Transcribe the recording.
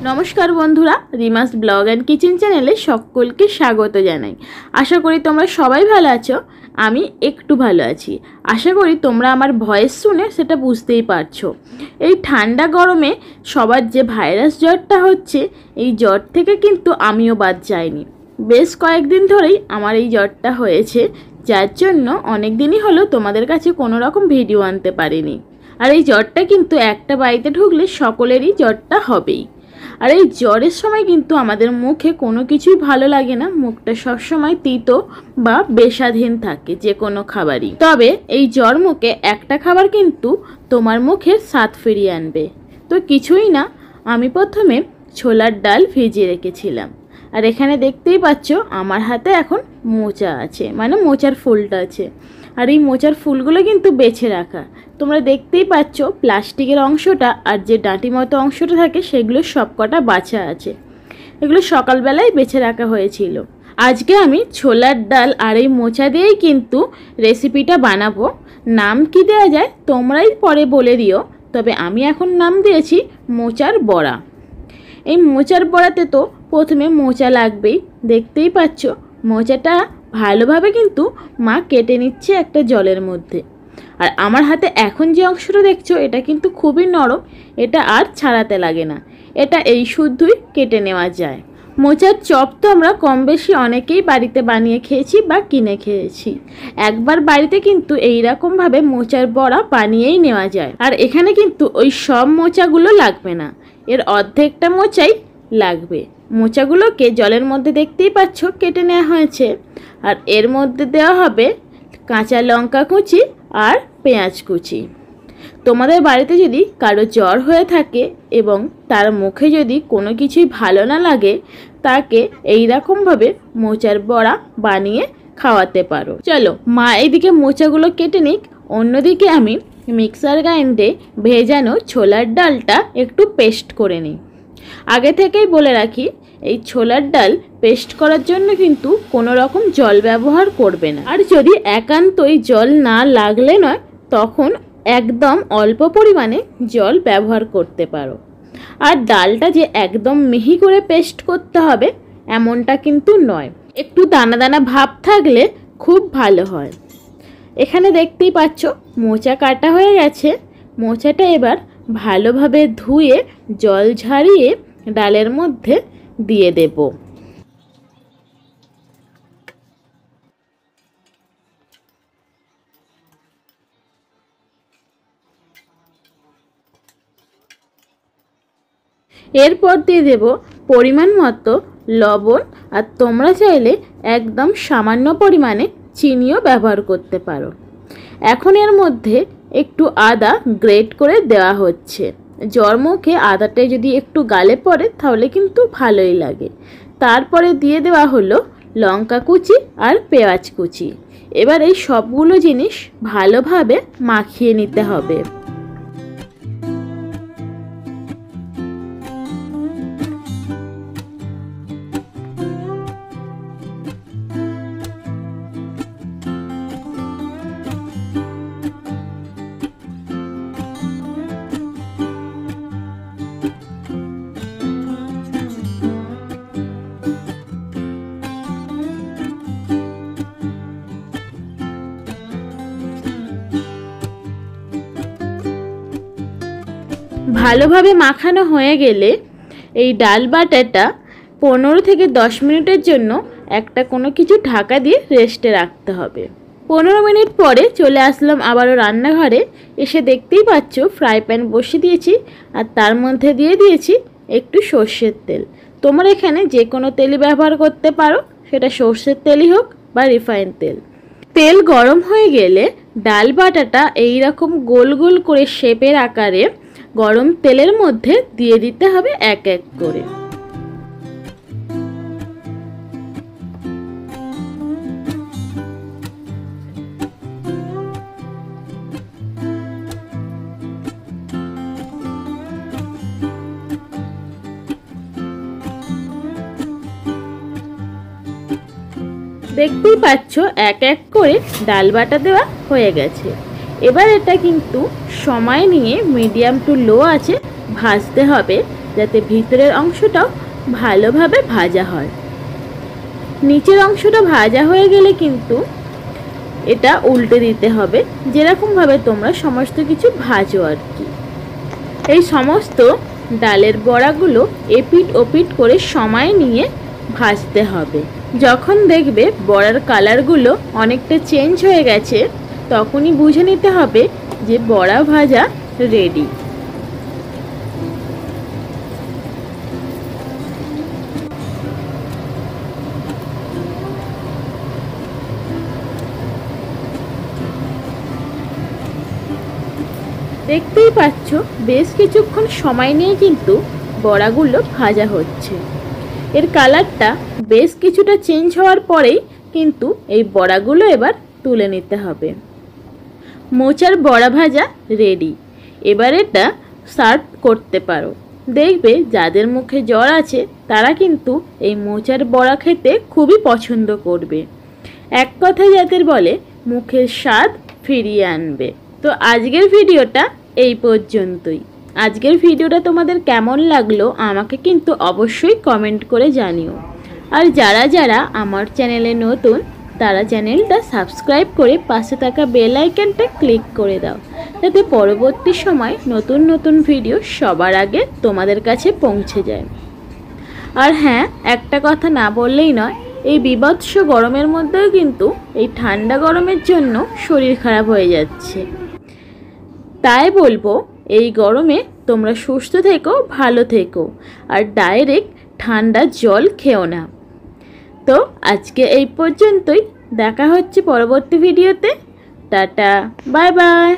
नमस्कार बंधुरा रिमास blog and kitchen चैनेले सकलके स्वागत जानाई। आशा करी तोमरा सबाई भालो आछो, आमी एकटू भालो आछि। आशा करी तोमरा आमार भয়েস शुने सेटा बुझतेई पारछो। एई ठांडा गरमे सबार जे भाइरास ज्वरटा होच्छे, एई ज्वर थेके किन्तु आमिओ बाद जाइनि। बेश कयेकदिन धरेई आमार एई ज्वरटा होयेछे, जार जोन्नो अनेक दिनई हलो तोमादेर काछे कोनो रकम भिडियो आनते पारिनि। आर एई ज्वरटा किन्तु एकटा बाड़ीते ढुकले सकलेरই ज्वरटा हবেই। আর এই জ্বরের সময় কিন্তু আমাদের মুখে কোনো কিছুই ভালো লাগে না, মুখটা সব সময় তিতো বা বেস্বাধীন থাকে যে কোনো খাবারই। তবে এই জ্বর মুখে একটা খাবার কিন্তু তোমার মুখের স্বাদ ফিরিয়ে আনবে। তো কিছুই না, আমি প্রথমে ছোলার ডাল ভিজিয়ে রেখেছিলাম। আর এখানে দেখতেই পাচ্ছ আমার হাতে এখন মোচা আছে, মানে মোচার ফুলটা আছে। আর এই মোচার ফুলগুলো কিন্তু বেছে রাখা। তোমরা দেখতেই পাচ্ছ প্লাস্টিকের অংশটা আর যে ডাঁটি মতো অংশটা থাকে সেগুলো সবকটা বাছা আছে। এগুলো সকালবেলায় বেছে রাখা হয়েছিল। আজকে আমি ছোলার ডাল আর এই মোচা দিয়েই কিন্তু রেসিপিটা বানাবো। নাম কি দেওয়া যায় তোমরাই পরে বলে দিও, তবে আমি এখন নাম দিয়েছি মোচার বড়া। এই মোচার বড়াতে তো প্রথমে মোচা লাগবেই। দেখতেই পাচ্ছ মোচাটা ভালোভাবে কিন্তু মা কেটে নিচ্ছে একটা জলের মধ্যে। আর আমার হাতে এখন যে অংশটা দেখছো এটা কিন্তু খুবই নরম, এটা আর ছাড়াতে লাগে না, এটা এই শুদ্ধই কেটে নেওয়া যায়। মোচার চপ তো আমরা কম বেশি অনেকেই বাড়িতে বানিয়ে খেয়েছি বা কিনে খেয়েছি। একবার বাড়িতে কিন্তু এই রকম ভাবে মোচার বড়া বানিয়েই নেওয়া যায়। আর এখানে কিন্তু ওই সব মোচাগুলো লাগবে না, এর অর্ধেকটা মোচাই লাগবে। মোচাগুলোকে জলের মধ্যে দেখতেই পাচ্ছ কেটে নেওয়া হয়েছে। আর এর মধ্যে দেওয়া হবে কাঁচা লঙ্কা কুচি আর পেঁয়াজ কুচি। তোমাদের বাড়িতে যদি কারো জ্বর হয়ে থাকে এবং তার মুখে যদি কোনো কিছুই ভালো না লাগে, তাকে এই রকমভাবে মোচার বড়া বানিয়ে খাওয়াতে পারো। চলো মা এইদিকে মোচাগুলো কেটে নিক, অন্যদিকে আমি মিক্সার গ্রাইন্ডে ভেজানো ছোলার ডালটা একটু পেস্ট করে নিই। আগে থেকেই বলে রাখি এই ছোলার ডাল পেস্ট করার জন্য কিন্তু কোনো রকম জল ব্যবহার করবে না। আর যদি একান্তই জল না লাগলে নয়, তখন একদম অল্প পরিমাণে জল ব্যবহার করতে পারো। আর ডালটা যে একদম মিহি করে পেস্ট করতে হবে এমনটা কিন্তু নয়, একটু দানা দানা ভাব থাকলে খুব ভালো হয়। এখানে দেখতেই পাচ্ছ মোচা কাটা হয়ে গেছে। মোচাটা এবার ভালোভাবে ধুয়ে জল ঝারিয়ে ডালের মধ্যে দিয়ে দেব। এরপর দিয়ে দেব পরিমাণ মতো লবণ। আর তোমরা চাইলে একদম সামান্য পরিমাণে চিনিও ব্যবহার করতে পারো। এখন এর মধ্যে একটু আদা গ্রেট করে দেওয়া হচ্ছে। জ্বর মুখে আদাটা যদি একটু গালে পড়ে তাহলে কিন্তু ভালোই লাগে। তারপরে দিয়ে দেওয়া হলো লঙ্কা কুচি আর পেঁয়াজ কুচি। এবার এই সবগুলো জিনিস ভালোভাবে মাখিয়ে নিতে হবে। ভালোভাবে মাখানো হয়ে গেলে এই ডাল বাটাটা 15 থেকে 10 মিনিটের জন্য একটা কোনো কিছু ঢাকা দিয়ে রেস্টে রাখতে হবে। 15 মিনিট পরে চলে আসলাম আবারও রান্নাঘরে। এসে দেখতেই পাচ্ছ ফ্রাই প্যান বসিয়ে দিয়েছি আর তার মধ্যে দিয়ে দিয়েছি একটু সর্ষের তেল। তোমরা এখানে যে কোনো তেলই ব্যবহার করতে পারো, সেটা সর্ষের তেলই হোক বা রিফাইন তেল। তেল গরম হয়ে গেলে ডাল বাটাটা এই রকম গোল গোল করে শেপের আকারে গরম তেলের মধ্যে দিয়ে দিতে হবে এক এক করে। দেখতেই পাচ্ছ এক এক করে ডাল বাটা দেওয়া হয়ে গেছে। এবার এটা কিন্তু সময় নিয়ে মিডিয়াম টু লো আছে ভাজতে হবে যাতে ভিতরের অংশটাও ভালোভাবে ভাজা হয়। নিচের অংশটা ভাজা হয়ে গেলে কিন্তু এটা উল্টে দিতে হবে, যেরকমভাবে তোমরা সমস্ত কিছু ভাজো আর কি। এই সমস্ত ডালের বড়াগুলো এপিট ওপিট করে সময় নিয়ে ভাজতে হবে। যখন দেখবে বড়ার কালারগুলো অনেকটা চেঞ্জ হয়ে গেছে, তখনই বুঝে নিতে হবে যে বড়া ভাজা রেডি। দেখতেই পাচ্ছ বেশ কিছুক্ষণ সময় নিয়ে কিন্তু বড়াগুলো ভাজা হচ্ছে। এর কালারটা বেশ কিছুটা চেঞ্জ হওয়ার পরেই কিন্তু এই বড়াগুলো এবার তুলে নিতে হবে। মোচার বড়া ভাজা রেডি। এবার এটা সার্ভ করতে পারো। দেখবে যাদের মুখে জ্বর আছে তারা কিন্তু এই মোচার বড়া খেতে খুবই পছন্দ করবে। এক কথায় যাদের বলে মুখের স্বাদ ফিরিয়ে আনবে। তো আজকের ভিডিওটা এই পর্যন্তই। আজকের ভিডিওটা তোমাদের কেমন লাগলো আমাকে কিন্তু অবশ্যই কমেন্ট করে জানিও। আর যারা যারা আমার চ্যানেলে নতুন তারা চ্যানেলটা সাবস্ক্রাইব করে পাশে থাকা বেল আইকনটা ক্লিক করে দাও, যাতে পরবর্তী সময় নতুন নতুন ভিডিও সবার আগে তোমাদের কাছে পৌঁছে যায়। আর হ্যাঁ, একটা কথা না বললেই নয়, এই বিভৎস গরমের মধ্যেও কিন্তু এই ঠান্ডা গরমের জন্য শরীর খারাপ হয়ে যাচ্ছে। তাই বলবো এই গরমে তোমরা সুস্থ থেকো, ভালো থেকো, আর ডাইরেক্ট ঠান্ডা জল খেও না। তো আজকে এই পর্যন্তই, দেখা হচ্ছে পরবর্তী ভিডিওতে। Tata, bye bye.